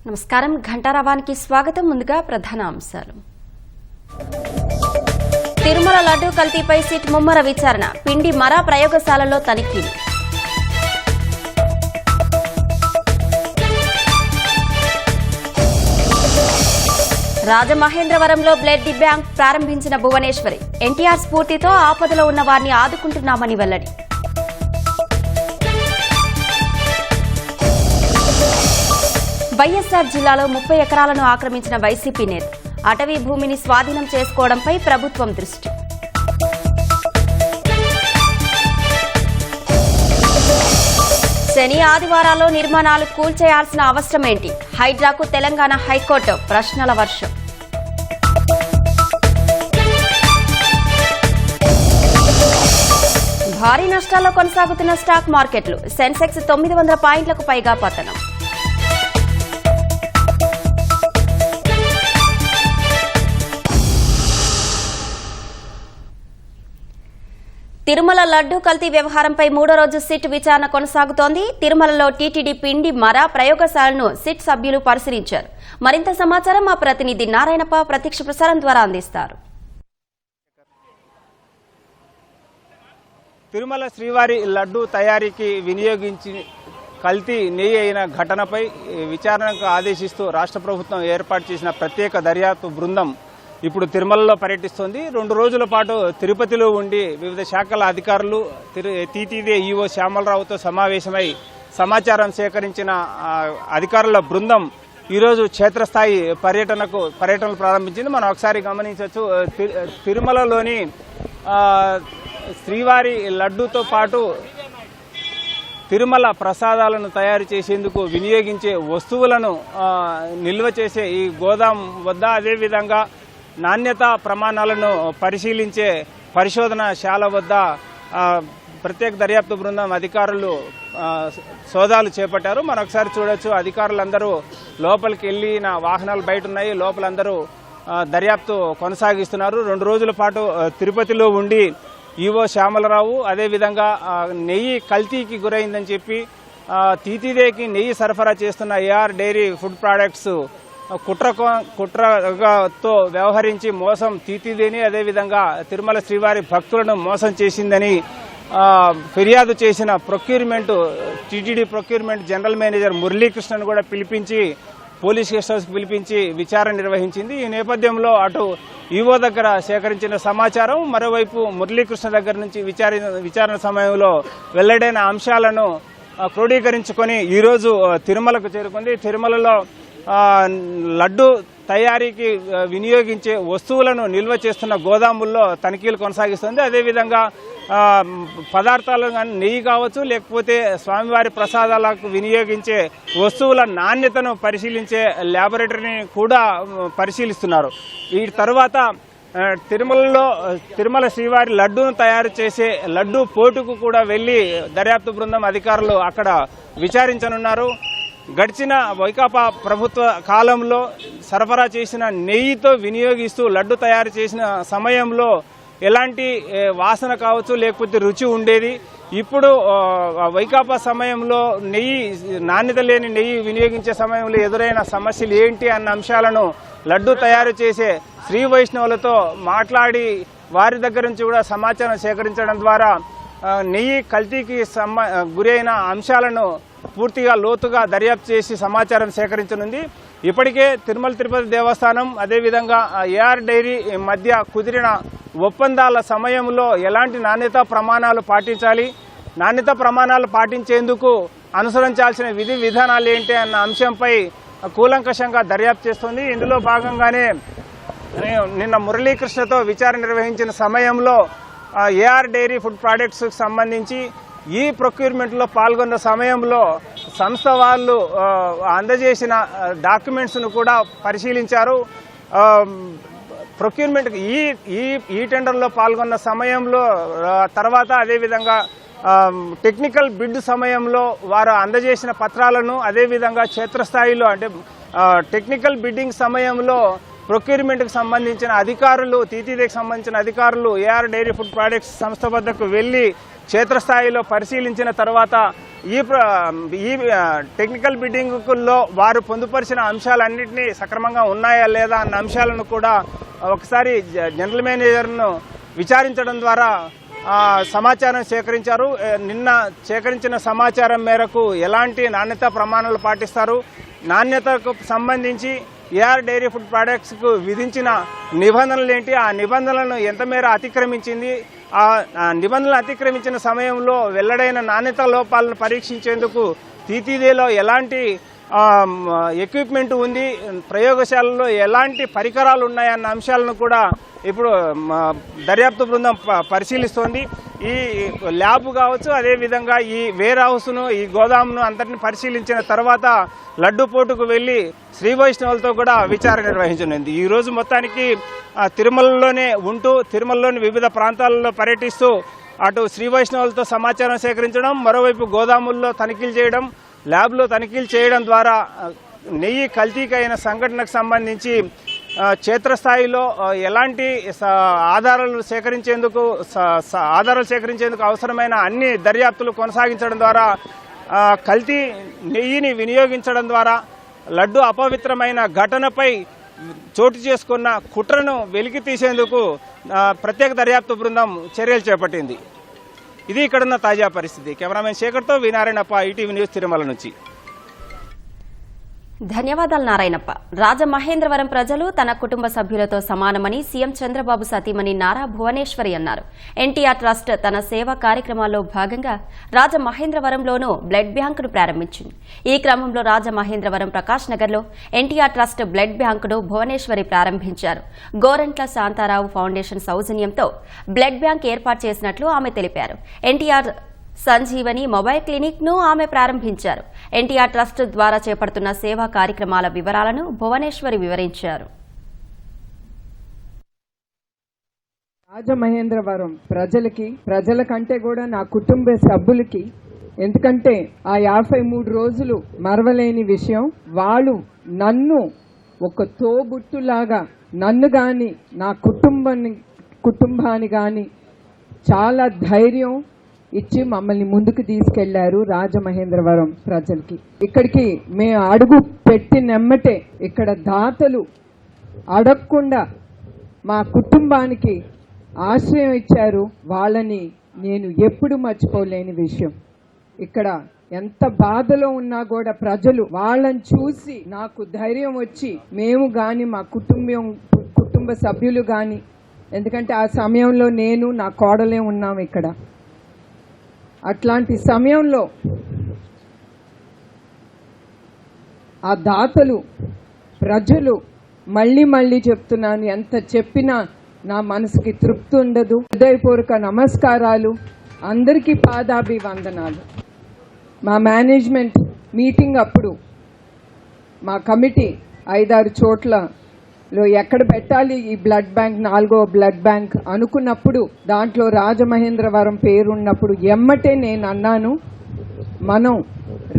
నమస్కారం ఘంటారావానికి స్వాగతం. ముందుగా ప్రధాన అంశాలు. తిరుమల లడ్డూ కల్తీపై సిట్ ముమ్మర విచారణ, పిండి మరా ప్రయోగశాలలో తనిఖీలు. రాజమహేంద్రవరంలో బ్లడ్ బ్యాంక్ ప్రారంభించిన భువనేశ్వరి, ఎన్టీఆర్ స్ఫూర్తితో ఆపదలో ఉన్న వారిని ఆదుకుంటున్నామని వెల్లడి. వైఎస్సార్ జిల్లాలో 30 ఎకరాలను ఆక్రమించిన వైసీపీ నేత, అటవీ భూమిని స్వాధీనం చేసుకోవడంపై ప్రభుత్వం దృష్టి. శని ఆదివారాల్లో నిర్మాణాలు కూల్చేయాల్సిన అవసరమేంటి? హైడ్రాకు తెలంగాణ హైకోర్టు ప్రశ్నల వర్షం. భారీ నష్టాల్లో కొనసాగుతున్న స్టాక్ మార్కెట్లు, సెన్సెక్స్ 900 పాయింట్లకు పైగా పతనం. తిరుమల లడ్డూ కల్తీ వ్యవహారంపై 3వ రోజు సిట్ విచారణ కొనసాగుతోంది. తిరుమలలో టీటీడీ పిండి మరా ప్రయోగశాలను సిట్ సభ్యులు పరిశీలించారు. మరింత సమాచారం మా ప్రతినిధి నారాయణప్ప ప్రత్యక్ష ప్రసారం ద్వారా అందిస్తారు. తిరుమల శ్రీవారి లడ్డూ తయారీకి వినియోగించి కల్తీ నెయ్యి అయిన ఘటనపై విచారణకు ఆదేశిస్తూ రాష్ట్ర ప్రభుత్వం ఏర్పాటు చేసిన ప్రత్యేక దర్యాప్తు బృందం ఇప్పుడు తిరుమలలో పర్యటిస్తోంది. 2 రోజుల పాటు తిరుపతిలో ఉండి వివిధ శాఖల అధికారులు టీటీడీ ఈవో శ్యామలరావుతో సమావేశమై సమాచారం సేకరించిన అధికారుల బృందం ఈరోజు క్షేత్రస్థాయి పర్యటనలు ప్రారంభించింది. మనం ఒకసారి గమనించవచ్చు. తిరుమలలోని శ్రీవారి లడ్డూతో పాటు తిరుమల ప్రసాదాలను తయారు చేసేందుకు వినియోగించే వస్తువులను నిల్వ చేసే ఈ గోదాం వద్ద, అదేవిధంగా నాణ్యతా ప్రమాణాలను పరిశీలించే పరిశోధనశాల వద్ద ప్రత్యేక దర్యాప్తు బృందం అధికారులు సోదాలు చేపట్టారు. మనం ఒకసారి చూడొచ్చు. అధికారులందరూ లోపలికి వెళ్ళిన వాహనాలు బయట ఉన్నాయి. లోపలందరూ దర్యాప్తు కొనసాగిస్తున్నారు. 2 రోజుల పాటు తిరుపతిలో ఉండి ఈవో శ్యామలరావు, అదేవిధంగా నెయ్యి కల్తీకి గురైందని చెప్పి టీటీడీకి నెయ్యి సరఫరా చేస్తున్న ఏఆర్ డైరీ ఫుడ్ ప్రొడక్ట్స్ కుట్రతో వ్యవహరించి మోసం టీటీడీని, అదేవిధంగా తిరుమల శ్రీవారి భక్తులను మోసం చేసిందని ఫిర్యాదు చేసిన టీటీడీ ప్రొక్యూర్మెంట్ జనరల్ మేనేజర్ మురళీకృష్ణను కూడా పిలిపించి పోలీస్ గెస్ట్ హౌస్కి పిలిపించి విచారణ నిర్వహించింది. ఈ నేపథ్యంలో అటు ఈవో దగ్గర సేకరించిన సమాచారం, మరోవైపు మురళీకృష్ణ దగ్గర నుంచి విచారణ సమయంలో వెల్లడైన అంశాలను క్రోడీకరించుకొని ఈరోజు తిరుమలకు చేరుకుంది. తిరుమలలో లడ్డు తయారీకి వినియోగించే వస్తువులను నిల్వ చేస్తున్న గోదాముల్లో తనిఖీలు కొనసాగిస్తుంది. అదేవిధంగా పదార్థాలు కానీ నెయ్యి కావచ్చు, లేకపోతే స్వామివారి ప్రసాదాలకు వినియోగించే వస్తువుల నాణ్యతను పరిశీలించే ల్యాబొరేటరీని కూడా పరిశీలిస్తున్నారు. ఈ తర్వాత తిరుమల శ్రీవారి లడ్డూను తయారు చేసే లడ్డూ పోటుకు కూడా వెళ్లి దర్యాప్తు బృందం అధికారులు అక్కడ విచారించనున్నారు. గడిచిన వైకాపా ప్రభుత్వ కాలంలో సరఫరా చేసిన నెయ్యితో వినియోగిస్తూ లడ్డు తయారు చేసిన సమయంలో ఎలాంటి వాసన కావచ్చు, లేకపోతే రుచి ఉండేది. ఇప్పుడు వైకాపా సమయంలో నాణ్యత లేని నెయ్యి వినియోగించే సమయంలో ఎదురైన సమస్యలు ఏంటి అన్న అంశాలను లడ్డు తయారు చేసే శ్రీ వైష్ణవులతో మాట్లాడి వారి దగ్గర నుంచి కూడా సమాచారం సేకరించడం ద్వారా నెయ్యి కల్తీకి గురైన అంశాలను పూర్తిగా లోతుగా దర్యాప్తు చేసి సమాచారం సేకరించనుంది. ఇప్పటికే తిరుమల తిరుపతి దేవస్థానం, అదేవిధంగా ఏఆర్ డైరీ మధ్య కుదిరిన ఒప్పందాల సమయంలో ఎలాంటి నాణ్యతా ప్రమాణాలు పాటించాలి, నాణ్యతా ప్రమాణాలు పాటించేందుకు అనుసరించాల్సిన విధి విధానాలు ఏంటి అన్న అంశంపై కూలంకషంగా దర్యాప్తు చేస్తుంది. ఇందులో భాగంగానే నిన్న మురళీకృష్ణతో విచారణ నిర్వహించిన సమయంలో ఏఆర్ డైరీ ఫుడ్ ప్రొడక్ట్స్ సంబంధించి ఈ ప్రొక్యూర్మెంట్లో పాల్గొన్న సమయంలో సంస్థ వాళ్ళు అందజేసిన డాక్యుమెంట్స్ను కూడా పరిశీలించారు. ప్రొక్యూర్మెంట్ ఈ టెండర్లో పాల్గొన్న సమయంలో తర్వాత అదేవిధంగా టెక్నికల్ బిడ్ సమయంలో వారు అందజేసిన పత్రాలను, అదేవిధంగా క్షేత్రస్థాయిలో అంటే టెక్నికల్ బిడ్డింగ్ సమయంలో ప్రొక్యూర్మెంట్కి సంబంధించిన అధికారులు, టీటీడీకి సంబంధించిన అధికారులు ఏఆర్ డైరీ ఫుడ్ ప్రొడక్ట్స్ సంస్థ వద్దకు వెళ్ళి క్షేత్రస్థాయిలో పరిశీలించిన తర్వాత ఈ టెక్నికల్ బిడ్డింగ్లో వారు పొందుపరిచిన అంశాలన్నింటినీ సక్రమంగా ఉన్నాయా లేదా అన్న అంశాలను కూడా ఒకసారి జనరల్ మేనేజర్ను విచారించడం ద్వారా సమాచారం సేకరించారు. నిన్న సేకరించిన సమాచారం మేరకు ఎలాంటి నాణ్యతా ప్రమాణాలు పాటిస్తారు, నాణ్యతకు సంబంధించి ఏఆర్ డైరీ ఫుడ్ ప్రొడక్ట్స్కు విధించిన నిబంధనలు ఏంటి, ఆ నిబంధనలను ఎంత మేర అతిక్రమించింది, ఆ నిబంధనలు అతిక్రమించిన సమయంలో వెల్లడైన నాణ్యతా లోపాలను పరీక్షించేందుకు టీటీడీలో ఎలాంటి ఎక్విప్మెంట్ ఉంది, ప్రయోగశాలలో ఎలాంటి పరికరాలు ఉన్నాయన్న అంశాలను కూడా ఇప్పుడు దర్యాప్తు బృందం పరిశీలిస్తోంది. ఈ ల్యాబ్ కావచ్చు, అదేవిధంగా ఈ వేర్ హౌస్ను, ఈ గోదామును అంతటిని పరిశీలించిన తర్వాత లడ్డు పోటుకు వెళ్లి శ్రీ వైష్ణవులతో కూడా విచారణ నిర్వహించనుంది. ఈ రోజు మొత్తానికి తిరుమలలోనే ఉంటూ తిరుమలలోని వివిధ ప్రాంతాలలో పర్యటిస్తూ అటు శ్రీ వైష్ణవులతో సమాచారం సేకరించడం, మరోవైపు గోదాముల్లో తనిఖీలు చేయడం, ల్యాబ్లో తనిఖీలు చేయడం ద్వారా నెయ్యి కల్తీకి అయిన సంఘటనకు సంబంధించి క్షేత్రస్థాయిలో ఎలాంటి ఆధారాలు సేకరించేందుకు అవసరమైన అన్ని దర్యాప్తులు కొనసాగించడం ద్వారా కల్తీ నెయ్యిని వినియోగించడం ద్వారా లడ్డు అపవిత్రమైన ఘటనపై చోటు చేసుకున్న కుట్రను వెలికి తీసేందుకు ప్రత్యేక దర్యాప్తు బృందం చర్యలు చేపట్టింది. ఇది ఇక్కడున్న తాజా పరిస్థితి. కెమెరామెన్ శేఖర్తో వీనారాయణప్ప, ఈటీవీ న్యూస్, తిరుమల నుంచి. ధన్యవాదాలు నారాయణప్ప. రాజమహేంద్రవరం ప్రజలు తన కుటుంబ సభ్యులతో సమానమని సీఎం చంద్రబాబు సతీమణి నారా భువనేశ్వరి అన్నారు. ఎన్టీఆర్ ట్రస్ట్ తన సేవా కార్యక్రమాల్లో భాగంగా రాజమహేంద్రవరంలోనూ బ్లడ్ బ్యాంకును ప్రారంభించింది. ఈ క్రమంలో రాజమహేంద్రవరం ప్రకాష్ నగర్లో ఎన్టీఆర్ ట్రస్ట్ బ్లడ్ బ్యాంకును భువనేశ్వరి ప్రారంభించారు. గోరంట్ల శాంతారావు ఫౌండేషన్ సౌజన్యంతో బ్లడ్ బ్యాంక్ ఏర్పాటు చేసినట్లు ఆమె తెలిపారు. ఎన్టీఆర్ సంజీవని మొబైల్ క్లినిక్ ను ఆమె ప్రారంభించారు. ఎన్టీఆర్ ట్రస్ట్ ద్వారా చేపడుతున్న సేవా కార్యక్రమాల వివరాలను భువనేశ్వరి వివరించారు. రాజమహేంద్రవరం ప్రజల కంటే కూడా నా కుటుంబ సభ్యులకి, ఎందుకంటే ఆ 53 రోజులు మరవలేని విషయం. వాళ్ళు నన్ను ఒక తోబుట్టులాగా, నన్ను గాని నా కుటుంబాన్ని గాని చాలా ధైర్యం ఇచ్చి మమ్మల్ని ముందుకు తీసుకెళ్లారు. రాజమహేంద్రవరం ప్రజలకి ఇక్కడికి మేము అడుగు పెట్టినెమ్మటే ఇక్కడ దాతలు అడగకుండా మా కుటుంబానికి ఆశ్రయం ఇచ్చారు. వాళ్ళని నేను ఎప్పుడు మర్చిపోలేని విషయం. ఇక్కడ ఎంత బాధలో ఉన్నా కూడా ప్రజలు వాళ్ళని చూసి నాకు ధైర్యం వచ్చి మేము గాని మా కుటుంబ సభ్యులు గాని, ఎందుకంటే ఆ సమయంలో నేను నా కోడలే ఉన్నాం ఇక్కడ. అట్లాంటి సమయంలో ఆ దాతలు, ప్రజలు, మళ్ళీ చెప్తున్నాను, ఎంత చెప్పినా నా మనసుకి తృప్తి ఉండదు. హృదయపూర్వక నమస్కారాలు, అందరికీ పాదాభివందనాలు. మా మేనేజ్మెంట్ మీటింగ్ అప్పుడు మా కమిటీ 5-6 చోట్లలో ఎక్కడ పెట్టాలి ఈ బ్లడ్ బ్యాంక్, 4వ బ్లడ్ బ్యాంక్ అనుకున్నప్పుడు దాంట్లో రాజమహేంద్రవరం పేరున్నప్పుడు ఎమ్మటే నేను అన్నాను, మనం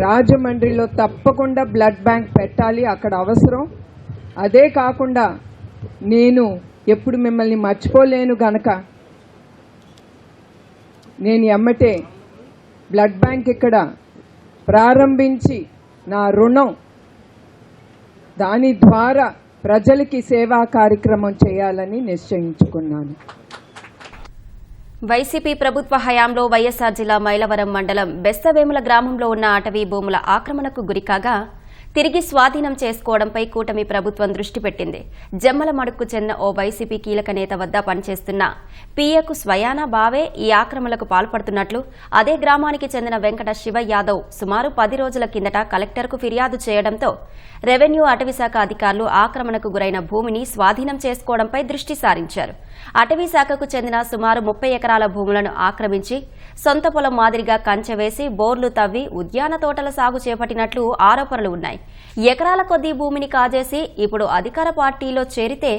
రాజమండ్రిలో తప్పకుండా బ్లడ్ బ్యాంక్ పెట్టాలి, అక్కడ అవసరం. అదే కాకుండా నేను ఎప్పుడు మిమ్మల్ని మర్చిపోలేను గనక నేను ఎమ్మటే బ్లడ్ బ్యాంక్ ఇక్కడ ప్రారంభించి నా రుణం దాని ద్వారా ప్రజలకి సేవా కార్యక్రమం చేయాలని నిశ్చయించుకున్నాను. వైసీపీ ప్రభుత్వ హయాంలో వైఎస్సార్ జిల్లా మైలవరం మండలం బెస్తవేముల గ్రామంలో ఉన్న అటవీ భూముల ఆక్రమణకు గురికాగా తిరిగి స్వాధీనం చేసుకోవడంపై కూటమి ప్రభుత్వం దృష్టి పెట్టింది. జమ్మలమడుగుకు చెందిన ఓ వైసీపీ కీలక నేత వద్ద పనిచేస్తున్న పిఏకు స్వయానా బావే ఈ ఆక్రమణలకు పాల్పడుతున్నట్లు అదే గ్రామానికి చెందిన వెంకట శివ యాదవ్ సుమారు 10 రోజుల కిందట కలెక్టర్కు ఫిర్యాదు చేయడంతో రెవెన్యూ అటవీశాఖ అధికారులు ఆక్రమణకు గురైన భూమిని స్వాధీనం చేసుకోవడంపై దృష్టి సారించారు. అటవీశాఖకు చెందిన సుమారు 30 ఎకరాల భూములను ఆక్రమించి సొంత పొలం మాదిరిగా కంచె వేసి బోర్లు తవ్వి ఉద్యాన తోటల సాగు చేపట్టినట్లు ఆరోపణలు ఉన్నాయి. ఎకరాల కొద్దీ భూమిని కాజేసి ఇప్పుడు అధికార పార్టీలో చేరితే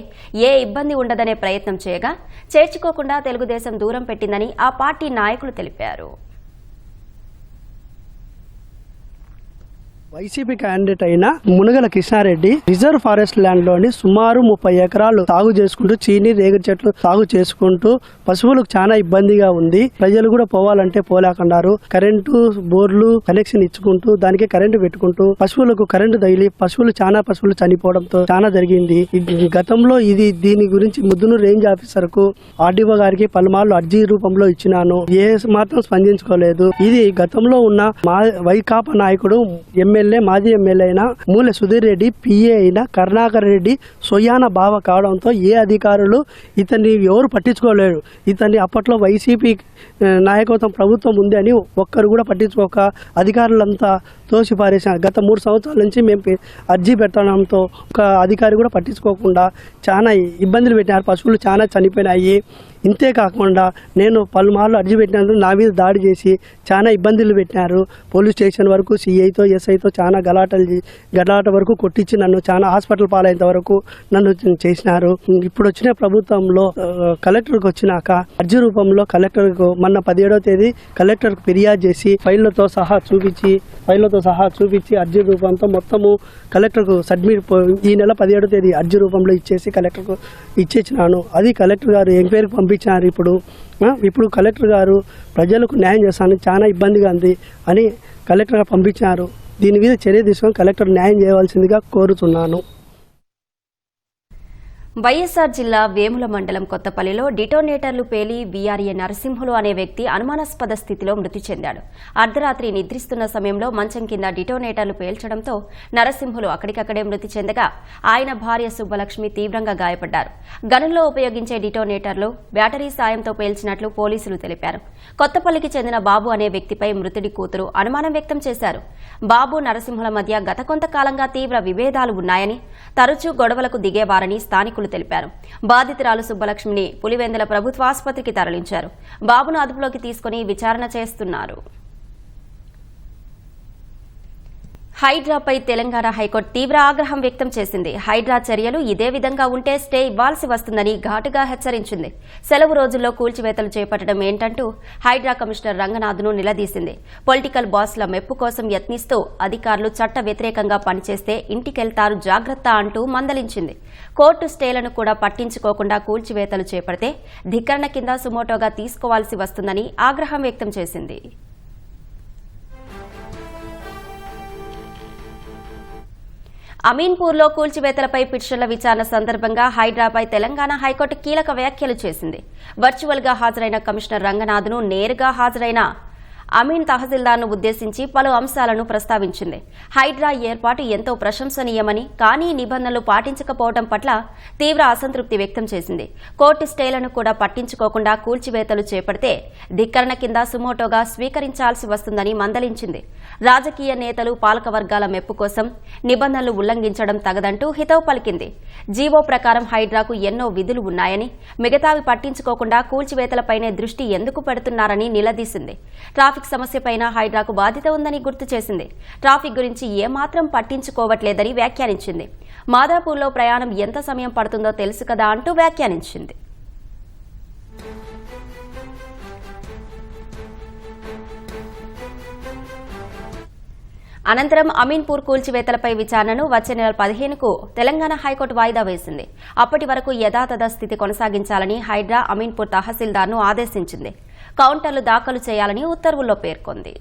ఏ ఇబ్బంది ఉండదనే ప్రయత్నం చేయగా చేర్చుకోకుండా తెలుగుదేశం దూరం పెట్టిందని ఆ పార్టీ నాయకులు తెలిపారు. వైసీపీ క్యాండిడేట్ అయిన Munagala Krishna Reddy reserve forest land లోని సుమారు 30 ఎకరాలు సాగు చేసుకుంటూ చీని రేగడి చెట్లు సాగు చేసుకుంటూ పశువులకు చాలా ఇబ్బందిగా ఉంది. ప్రజలు కూడా పోవాలంటే పోలేకున్నారు. కరెంటు బోర్లు కనెక్షన్ ఇచ్చుకుంటూ దానికి కరెంటు పెట్టుకుంటూ పశువులకు కరెంటు తగిలి పశువులు చనిపోవడంతో చాలా జరిగింది. గతంలో దీని గురించి ముద్దునూరు రేంజ్ ఆఫీసర్ కు ఆర్డీఓ గారికి పలుమార్లు అర్జీ రూపంలో ఇచ్చినాను. ఏ మాత్రం స్పందించుకోలేదు. ఇది గతంలో ఉన్న వైకాపా నాయకుడు మాజీ ఎమ్మెల్యే అయిన మూలె సుధీర్ రెడ్డి పిఏ అయిన కరుణాకర్ రెడ్డి సొయాన బావ కావడంతో ఏ అధికారులు ఇతన్ని ఎవరు పట్టించుకోలేరు. ఇతన్ని అప్పట్లో వైసీపీ నాయకత్వం ప్రభుత్వం ఉంది అని ఒక్కరు కూడా పట్టించుకోక అధికారులంతా తోసిపారేసారు. గత 3 సంవత్సరాల నుంచి మేము అర్జీ పెట్టడంతో ఒక అధికారి కూడా పట్టించుకోకుండా చాలా ఇబ్బందులు పెట్టినారు. పశువులు చాలా చనిపోయినాయి. ఇంతే కాకుండా నేను పలుమార్లు అర్జీ పెట్టినందుకు నా మీద దాడి చేసి చాలా ఇబ్బందులు పెట్టినారు. పోలీస్ స్టేషన్ వరకు సిఐతో ఎస్ఐతో చాలా గలాట వరకు కొట్టించి నన్ను చాలా హాస్పిటల్ పాలైనంత వరకు నన్ను చేసినారు. ఇప్పుడు వచ్చిన ప్రభుత్వంలో కలెక్టర్కి వచ్చినాక అర్జీ రూపంలో కలెక్టర్కు మొన్న 17వ తేదీ కలెక్టర్కు ఫిర్యాదు చేసి ఫైళ్లతో సహా చూపించి అర్జీ రూపంతో మొత్తము కలెక్టర్కు సబ్మిట్ ఈ నెల 17వ తేదీ అర్జీ రూపంలో ఇచ్చేసి కలెక్టర్కు ఇచ్చేసినాను. అది కలెక్టర్ గారు ఎంక్వైరీకి పంపించారు. ఇప్పుడు కలెక్టర్ గారు ప్రజలకు న్యాయం చేస్తాను చాలా ఇబ్బందిగా ఉంది అని కలెక్టర్ గారు పంపించారు. దీని మీద చర్య తీసుకొని కలెక్టర్ న్యాయం చేయవలసిందిగా కోరుతున్నాను. వైఎస్ఆర్ జిల్లా వేముల మండలం కొత్తపల్లిలో డిటోనేటర్లు పేలి వీఆర్ఏ నరసింహులు అనే వ్యక్తి అనుమానాస్పద స్థితిలో మృతి చెందాడు. అర్ధరాత్రి నిద్రిస్తున్న సమయంలో మంచం కింద డిటోనేటర్లు పేల్చడంతో నరసింహులు అక్కడికక్కడే మృతి చెందగా ఆయన భార్య సుబ్బలక్ష్మి తీవ్రంగా గాయపడ్డారు. గనుల్లో ఉపయోగించే డిటోనేటర్లు బ్యాటరీ సాయంతో పేల్చినట్లు పోలీసులు తెలిపారు. కొత్తపల్లికి చెందిన బాబు అనే వ్యక్తిపై మృతుడి కూతురు అనుమానం వ్యక్తం చేశారు. బాబు నరసింహుల మధ్య గత కొంతకాలంగా తీవ్ర విభేదాలు ఉన్నాయని, తరచూ గొడవలకు దిగేవారని స్థానికులు తెలిపారు. బాధితురాలు సుబ్బలక్ష్మిని పులివెందుల ప్రభుత్వ ఆసుపత్రికి తరలించారు. బాబును అదుపులోకి తీసుకుని విచారణ చేస్తున్నారు. హైడ్రాపై తెలంగాణ హైకోర్టు తీవ్ర ఆగ్రహం వ్యక్తం చేసింది. హైడ్రా చర్యలు ఇదే విధంగా ఉంటే స్టే ఇవ్వాల్సి వస్తుందని ఘాటుగా హెచ్చరించింది. సెలవు రోజుల్లో కూల్చివేతలు చేపట్టడం ఏంటంటూ హైడ్రా కమిషనర్ రంగనాథ్ను నిలదీసింది. పొలిటికల్ బాస్ల మెప్పు కోసం యత్నిస్తూ అధికారులు చట్ట వ్యతిరేకంగా పనిచేస్తే ఇంటికెళ్తారు జాగ్రత్త అంటూ మందలించింది. కోర్టు స్టేలను కూడా పట్టించుకోకుండా కూల్చివేతలు చేపడితే ధిక్కరణ కింద సుమోటోగా తీసుకోవాల్సి వస్తుందని ఆగ్రహం వ్యక్తం చేసింది. అమీన్పూర్లో కూల్చివేతలపై పిటిషన్ల విచారణ సందర్భంగా హైడ్రాపై తెలంగాణ హైకోర్టు కీలక వ్యాఖ్యలు చేసింది. వర్చువల్గా హాజరైన కమిషనర్ రంగనాథ్ను నేరుగా హాజరైన అమీన్ తహసీల్దార్ను ఉద్దేశించి పలు అంశాలను ప్రస్తావించింది. హైడ్రా ఏర్పాటు ఎంతో ప్రశంసనీయమని, కానీ నిబంధనలు పాటించకపోవడం పట్ల తీవ్ర అసంతృప్తి వ్యక్తం చేసింది. కోర్టు స్టేలను కూడా పట్టించుకోకుండా కూల్చివేతలు చేపడితే ధిక్కరణ కింద సుమోటోగా స్వీకరించాల్సి వస్తుందని మందలించింది. రాజకీయ నేతలు పాలకవర్గాల మెప్పు కోసం నిబంధనలు ఉల్లంఘించడం తగదంటూ హితవు పలికింది. జీవో ప్రకారం హైడ్రాకు ఎన్నో విధులు ఉన్నాయని, మిగతావి పట్టించుకోకుండా కూల్చివేతలపైనే దృష్టి ఎందుకు పెడుతున్నారని నిలదీసింది. ట్రాఫిక్ సమస్యపైన హైడ్రాకు బాధ్యత ఉందని గుర్తు చేసింది. ట్రాఫిక్ గురించి ఏమాత్రం పట్టించుకోవట్లేదని వ్యాఖ్యానించింది. మాదాపూర్లో ప్రయాణం ఎంత సమయం పడుతుందో తెలుసు కదా అంటూ వ్యాఖ్యానించింది. అనంతరం అమీన్పూర్ కూల్చివేతలపై విచారణను వచ్చే నెల 15కు తెలంగాణ హైకోర్టు వాయిదా వేసింది. అప్పటి వరకు యథాతథ స్థితి కొనసాగించాలని హైడ్రా అమీన్పూర్ తహసీల్దార్ను ఆదేశించింది. కౌంటర్లు దాఖలు చేయాలని ఉత్తర్వుల్లో పేర్కొంది.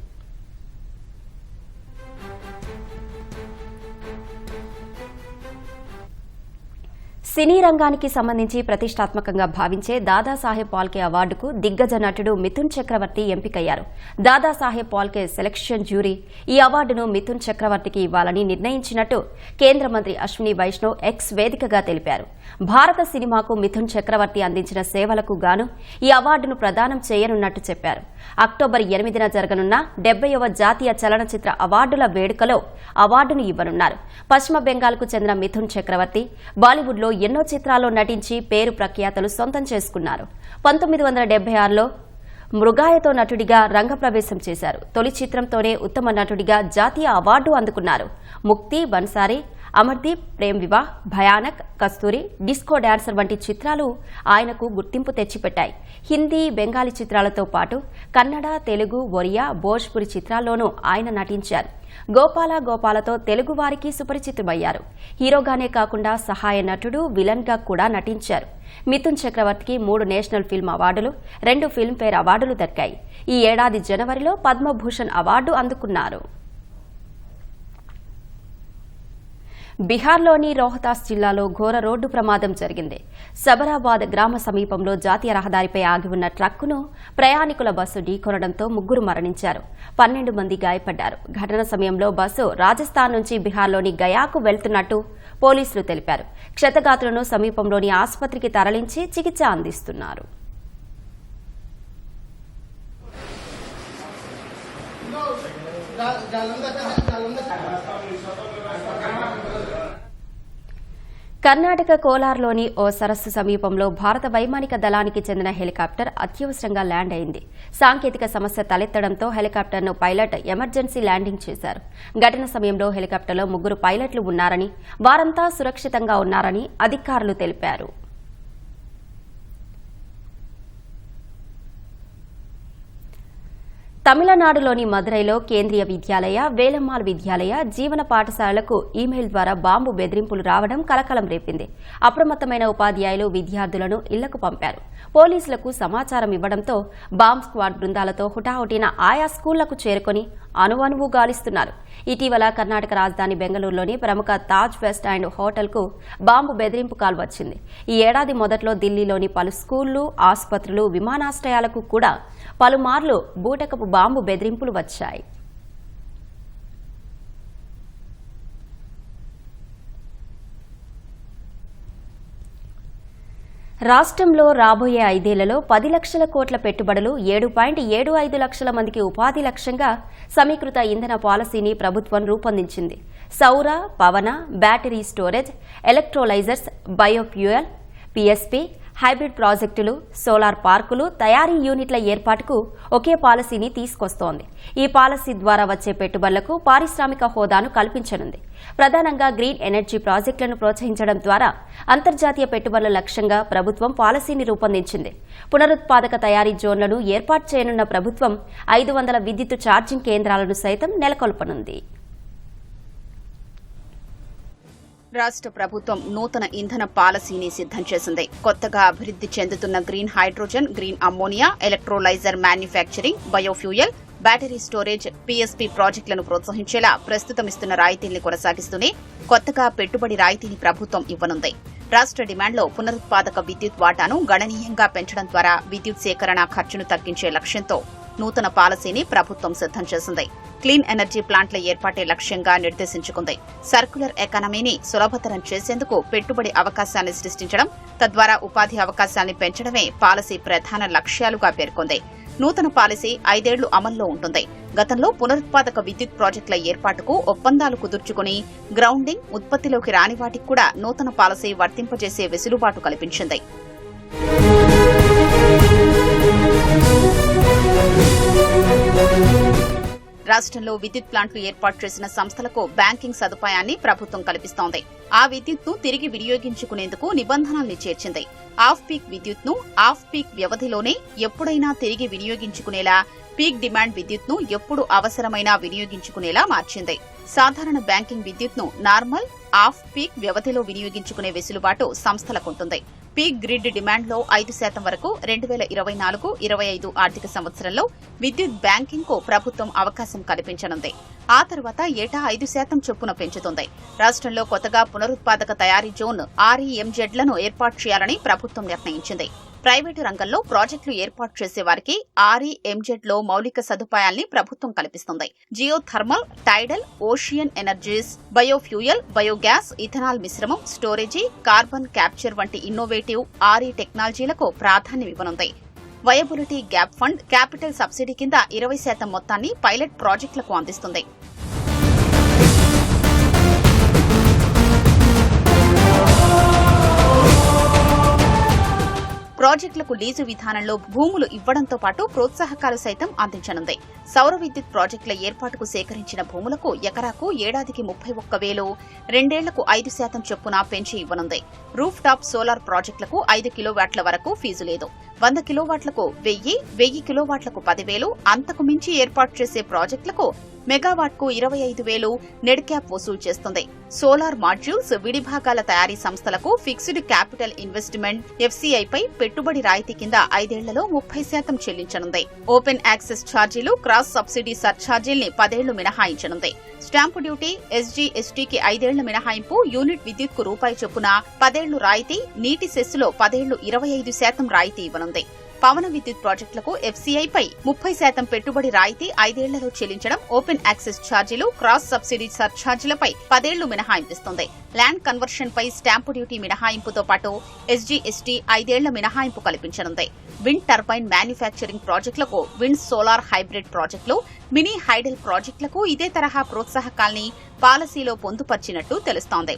సినీ రంగానికి సంబంధించి ప్రతిష్టాత్మకంగా భావించే దాదాసాహెబ్ పాల్కే అవార్డుకు దిగ్గజ నటుడు మిథున్ చక్రవర్తి ఎంపికయ్యారు. దాదాసాహెబ్ పాల్కే సెలక్షన్ జ్యూరీ ఈ అవార్డును మిథున్ చక్రవర్తికి ఇవ్వాలని నిర్ణయించినట్టు కేంద్ర మంత్రి అశ్విని వైష్ణవ్ ఎక్స్ వేదికగా తెలిపారు. భారత సినిమాకు మిథున్ చక్రవర్తి అందించిన సేవలకు గాను ఈ అవార్డును ప్రదానం చేయనున్నట్టు చెప్పారు. అక్టోబర్ 8న జరగనున్న 70వ జాతీయ చలనచిత్ర అవార్డుల వేడుకలో అవార్డును ఇవ్వనున్నారు. పశ్చిమ బెంగాల్కు చెందిన మిథున్ చక్రవర్తి బాలీవుడ్లో ఎన్నో చిత్రాల్లో నటించి పేరు ప్రఖ్యాతలు సొంతం చేసుకున్నారు. 1976లో మృగాయతో నటుడిగా రంగప్రవేశం చేశారు. తొలి చిత్రంతోనే ఉత్తమ నటుడిగా జాతీయ అవార్డు అందుకున్నారు. ముక్తి, బన్సారీ, అమర్దీప్, ప్రేమ్ వివాహ్, భయానక్, కస్తూరి, డిస్కో డాన్సర్ వంటి చిత్రాలు ఆయనకు గుర్తింపు తెచ్చిపెట్టాయి. హిందీ, బెంగాలీ చిత్రాలతో పాటు కన్నడ, తెలుగు, ఒరియా, భోజ్పురి చిత్రాల్లోనూ ఆయన నటించారు. గోపాలతో తెలుగు వారికి సుపరిచితుమయ్యారు. హీరోగానే కాకుండా సహాయ నటుడు, విలన్ గా కూడా నటించారు. మిథున్ చక్రవర్తికి 3 నేషనల్ ఫిల్మ్ అవార్డులు, 2 ఫిల్మ్ఫేర్ అవార్డులు దక్కాయి. ఈ ఏడాది జనవరిలో పద్మభూషణ్ అవార్డు అందుకున్నారు. బీహార్లోని రోహతాస్ జిల్లాలో ఘోర రోడ్డు ప్రమాదం జరిగింది. సబరాబాద్ గ్రామ సమీపంలో జాతీయ రహదారిపై ఆగి ఉన్న ట్రక్కును ప్రయాణికుల బస్సు ఢీకొనడంతో 3 మరణించారు. 12 మంది గాయపడ్డారు. ఘటన సమయంలో బస్సు రాజస్థాన్ నుంచి బీహార్లోని గయాకు వెళ్తున్నట్టు పోలీసులు తెలిపారు. క్షతగాత్రులను సమీపంలోని ఆసుపత్రికి తరలించి చికిత్స అందిస్తున్నారు. కర్ణాటక కోలార్లోని ఓ సరస్సు సమీపంలో భారత వైమానిక దళానికి చెందిన హెలికాప్టర్ అత్యవసరంగా ల్యాండ్ అయింది. సాంకేతిక సమస్య తలెత్తడంతో హెలికాప్టర్ను పైలట్ ఎమర్జెన్సీ ల్యాండింగ్ చేశారు. ఘటన సమయంలో హెలికాప్టర్లో 3 పైలట్లు ఉన్నారని, వారంతా సురక్షితంగా ఉన్నారని అధికారులు తెలిపారు. తమిళనాడులోని మదురైలో కేంద్రీయ విద్యాలయ, వేలమ్మాల్ విద్యాలయ, జీవన పాఠశాలలకు ఈమెయిల్ ద్వారా బాంబు బెదిరింపులు రావడం కలకలం రేపింది. అప్రమత్తమైన ఉపాధ్యాయులు విద్యార్థులను ఇళ్లకు పంపారు. పోలీసులకు సమాచారం ఇవ్వడంతో బాంబ్ స్క్వాడ్ బృందాలతో హుటాహుటిన ఆయా స్కూళ్లకు చేరుకుని అణువణువు గాలిస్తున్నారు. ఇటీవల కర్ణాటక రాజధాని బెంగళూరులోని ప్రముఖ తాజ్ వెస్ట్ అండ్ హోటల్కు బాంబు బెదిరింపు కాల్ వచ్చింది. ఈ ఏడాది మొదట్లో ఢిల్లీలోని పలు స్కూళ్లు, ఆసుపత్రులు, విమానాశ్రయాలకు కూడా పలుమార్లు బూటకపు బాంబు బెదిరింపులు వచ్చాయి. రాష్ట్రంలో రాబోయే 5 ఏళ్లలో 10 లక్షల కోట్ల పెట్టుబడులు, 7.75 లక్షల మందికి ఉపాధి లక్ష్యంగా సమీకృత ఇంధన పాలసీని ప్రభుత్వం రూపొందించింది. సౌర, పవన, battery storage, electrolysers, biofuel, PSP, hybrid ప్రాజెక్టులు, సోలార్ పార్కులు, తయారీ యూనిట్ల ఏర్పాటుకు ఒకే పాలసీని తీసుకొస్తోంది. ఈ పాలసీ ద్వారా వచ్చే పెట్టుబడులకు పారిశ్రామిక హోదాను కల్పించనుంది. ప్రధానంగా గ్రీన్ ఎనర్జీ ప్రాజెక్టులను ప్రోత్సహించడం ద్వారా అంతర్జాతీయ పెట్టుబడుల లక్ష్యంగా ప్రభుత్వం పాలసీని రూపొందించింది. పునరుత్పాదక తయారీ జోన్లను ఏర్పాటు చేయనున్న ప్రభుత్వం 500 విద్యుత్ ఛార్జింగ్ కేంద్రాలను సైతం నెలకొల్పనుంది. రాష్ట్ర ప్రభుత్వం నూతన ఇంధన పాలసీని సిద్దం చేసింది. కొత్తగా అభివృద్ది చెందుతున్న green hydrogen, green ammonia, electrolyser manufacturing, biofuel, battery storage, PSP ప్రాజెక్టులను ప్రోత్సహించేలా ప్రస్తుతం ఇస్తున్న రాయితీల్ని కొనసాగిస్తూనే కొత్తగా పెట్టుబడి రాయితీని ప్రభుత్వం ఇవ్వనుంది. రాష్ట్ర డిమాండ్లో పునరుత్పాదక విద్యుత్ వాటాను గణనీయంగా పెంచడం ద్వారా విద్యుత్ సేకరణ ఖర్చును తగ్గించే లక్ష్యంతో నూతన పాలసీని ప్రభుత్వం సిద్దం చేసింది. క్లీన్ ఎనర్జీ ప్లాంట్ల ఏర్పాటే లక్ష్యంగా నిర్దేశించుకుంది. సర్క్యులర్ ఎకానమీని సులభతరం చేసేందుకు పెట్టుబడి అవకాశాన్ని సృష్టించడం, తద్వారా ఉపాధి అవకాశాన్ని పెంచడమే పాలసీ ప్రధాన లక్ష్యాలుగా పేర్కొంది. నూతన పాలసీ 5 ఏళ్లు అమల్లో ఉంటుంది. గతంలో పునరుత్పాదక విద్యుత్ ప్రాజెక్టుల ఏర్పాటుకు ఒప్పందాలు కుదుర్చుకుని గ్రౌండింగ్, ఉత్పత్తిలోకి రాని వాటికి కూడా నూతన పాలసీ వర్తింపజేసే వెసులుబాటు కల్పించింది. రాష్ట్రంలో విద్యుత్ ప్లాంట్లు ఏర్పాటు చేసిన సంస్థలకు బ్యాంకింగ్ సదుపాయాన్ని ప్రభుత్వం కల్పిస్తోంది. ఆ విద్యుత్ను తిరిగి వినియోగించుకునేందుకు నిబంధనల్ని చేర్చింది. ఆఫ్ పీక్ విద్యుత్ను ఆఫ్ పీక్ వ్యవధిలోనే ఎప్పుడైనా తిరిగి వినియోగించుకునేలా, పీక్ డిమాండ్ విద్యుత్ను ఎప్పుడు అవసరమైనా వినియోగించుకునేలా మార్చింది. సాధారణ బ్యాంకింగ్ విద్యుత్ను నార్మల్, ఆఫ్ పీక్ వ్యవధిలో వినియోగించుకునే వెసులుబాటు సంస్థలకుంటుంది. పీక్ గ్రిడ్ డిమాండ్లో 5% వరకు 2024-25 ఆర్థిక సంవత్సరంలో విద్యుత్ బ్యాంకింగ్ కు ప్రభుత్వం అవకాశం కల్పించనుంది. ఆ తర్వాత ఏటా 5% చొప్పున పెంచుతుంది. రాష్ట్రంలో కొత్తగా పునరుత్పాదక తయారీ జోన్ REMZలను ఏర్పాటు చేయాలని ప్రభుత్వం నిర్ణయించింది. ప్రైవేటు రంగంలో ప్రాజెక్టులు ఏర్పాటు చేసే వారికి REMZలో మౌలిక సదుపాయాల్ని ప్రభుత్వం కల్పిస్తుంది. Geothermal, tidal, ocean energies, biofuel, biogas, ethanol మిశ్రమం, స్టోరేజీ, కార్బన్ క్యాప్చర్ వంటి ఇన్నోవేటివ్ RE టెక్నాలజీలకు ప్రాధాన్యమివ్వనుంది. Viability gap fund capital subsidy కింద 20% మొత్తాన్ని పైలట్ ప్రాజెక్టులకు అందిస్తుంది. ప్రాజెక్టులకు లీజు విధానంలో భూములు ఇవ్వడంతో పాటు ప్రోత్సాహకాలు సైతం అందించనుంది. సౌర విద్యుత్ ప్రాజెక్టుల ఏర్పాటుకు సేకరించిన భూములకు ఎకరాకు ఏడాదికి 31,000, 2 ఏళ్లకు 5% చొప్పున పెంచి ఇవ్వనుంది. రూఫ్ టాప్ సోలార్ ప్రాజెక్టులకు 5 కిలోవాట్ల వరకు ఫీజు లేదు. 100 కిలోవాట్లకు 1000, 1000 కిలోవాట్లకు 10,000, అంతకు మించి ఏర్పాటు చేసే ప్రాజెక్టులకు మెగావాట్కు 25,000 నెడ్ క్యాప్ వసూలు చేస్తుంది. సోలార్ మాడ్యూల్స్, విడిభాగాల తయారీ సంస్థలకు ఫిక్స్డ్ క్యాపిటల్ ఇన్వెస్ట్మెంట్ ఎఫ్సీఐపై పెట్టుబడి రాయితీ కింద 5 ఏళ్లలో 30% చెల్లించనుంది. ఓపెన్ యాక్సెస్ ఛార్జీలు, క్రాస్ సబ్సిడీ సర్ఛార్జీల్ని 10 ఏళ్లు మినహాయించనుంది. స్టాంపు డ్యూటీ, ఎస్జీ/ఎస్టీకి 5 ఏళ్ల మినహాయింపు, యూనిట్ విద్యుత్కు రూపాయి చొప్పున 10 ఏళ్లు రాయితీ, నీటి సెస్సులో 10 ఏళ్లు 25% రాయితీ ఇవ్వనుంది. పవన విద్యుత్ ప్రాజెక్టులకు ఎఫ్సీఐపై 30% పెట్టుబడి రాయితీ 5 ఏళ్లలో చెల్లించడం, ఓపెన్ యాక్సెస్ ఛార్జీలు, క్రాస్ సబ్సిడీ సర్ఛార్జీలపై 10 ఏళ్లు మినహాయింపిస్తుంది. ల్యాండ్ కన్వర్షన్ పై స్టాంపు డ్యూటీ మినహాయింపుతో పాటు ఎస్జీ/ఎస్టీ 5 ఏళ్ల మినహాయింపు కల్పించనుంది. విండ్ టర్బైన్ మ్యానుఫ్యాక్చరింగ్ ప్రాజెక్టులకు, విండ్ సోలార్ హైబ్రిడ్ ప్రాజెక్టులు, మినీ హైడల్ ప్రాజెక్టులకు ఇదే తరహా ప్రోత్సాహకాల్ని పాలసీలో పొందుపర్చినట్టు తెలుస్తోంది.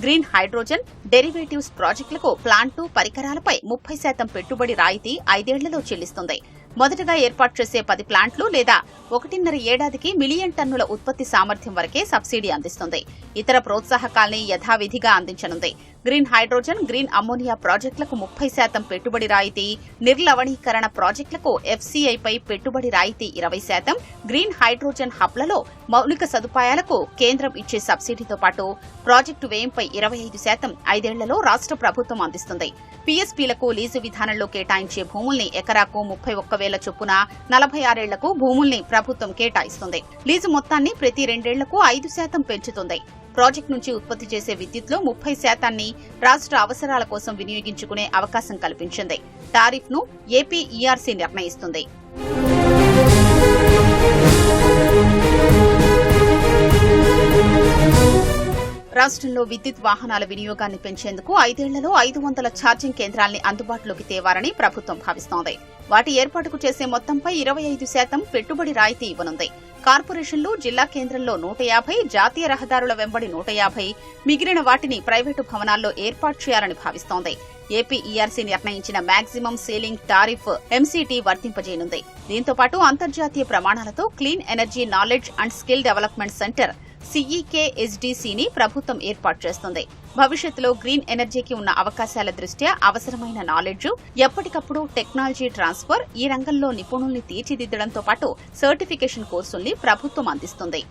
గ్రీన్ హైడ్రోజన్ డెరివేటివ్స్ ప్రాజెక్టులకు ప్లాంటు, పరికరాలపై 30% పెట్టుబడి రాయితీ 5 ఏళ్లలో చెల్లిస్తుంది. మొదటగా ఏర్పాటు చేసే 10 ప్లాంట్లు లేదా 1.5 ఏడాదికి మిలియన్ టన్నుల ఉత్పత్తి సామర్థ్యం వరకే సబ్సిడీ అందిస్తుంది. ఇతర ప్రోత్సాహకాల్ని యథావిధిగా అందించనుంది. గ్రీన్ హైడ్రోజన్, గ్రీన్ అమ్మోనియా ప్రాజెక్టులకు 30% పెట్టుబడి రాయితీ, నిర్లవణీకరణ ప్రాజెక్టులకు ఎఫ్సీఐపై పెట్టుబడి రాయితీ 20%, గ్రీన్ హైడ్రోజన్ హబ్లలో మౌలిక సదుపాయాలకు కేంద్రం ఇచ్చే సబ్సిడీతో పాటు ప్రాజెక్టు వ్యయంపై 25% 5 ఏళ్లలో రాష్ట్ర ప్రభుత్వం అందిస్తుంది. పీఎస్పీలకు లీజు విధానంలో కేటాయించే భూముల్ని ఎకరాకు 31,000 చొప్పున 46 ఏళ్లకు భూముల్ని ప్రభుత్వం కేటాయిస్తుంది. లీజు మొత్తాన్ని ప్రతి 2 ఏళ్లకు 5% పెంచుతుంది. ప్రాజెక్టు నుంచి ఉత్పత్తి చేసే విద్యుత్లో 30% రాష్ట్ర అవసరాల కోసం వినియోగించుకునే అవకాశం కల్పించింది. టారిఫ్ను ఏపీ ఈఆర్సీ నిర్ణయిస్తుంది. రాష్ట్రంలో విద్యుత్ వాహనాల వినియోగాన్ని పెంచేందుకు 5 ఏళ్లలో 500 ఛార్జింగ్ కేంద్రాల్ని అందుబాటులోకి తేవాలని ప్రభుత్వం భావిస్తోంది. వాటి ఏర్పాటుకు చేసే మొత్తంపై 25% పెట్టుబడి రాయితీ ఇవ్వనుంది. కార్పొరేషన్లు, జిల్లా కేంద్రంలో 150, జాతీయ రహదారుల వెంబడి 150, మిగిలిన వాటిని ప్రైవేటు భవనాల్లో ఏర్పాటు చేయాలని భావిస్తోంది. ఏపీ ఈఆర్సీ నిర్ణయించిన మాక్సిమం సీలింగ్ టారిఫ్ ఎంసీటీ వర్తింపజేయనుంది. దీంతో పాటు అంతర్జాతీయ ప్రమాణాలతో clean energy knowledge and skill development centre CEKSDCని ప్రభుత్వం ఏర్పాటు చేస్తుంది. భవిష్యత్తులో గ్రీన్ ఎనర్జీకి ఉన్న అవకాశాల దృష్ట్యా అవసరమైన నాలెడ్జ్, ఎప్పటికప్పుడు టెక్నాలజీ ట్రాన్స్ఫర్, ఈ రంగంలో నిపుణుల్ని తీర్చిదిద్దడంతో పాటు సర్టిఫికేషన్ కోర్సుల్ని ప్రభుత్వం అందిస్తుంది.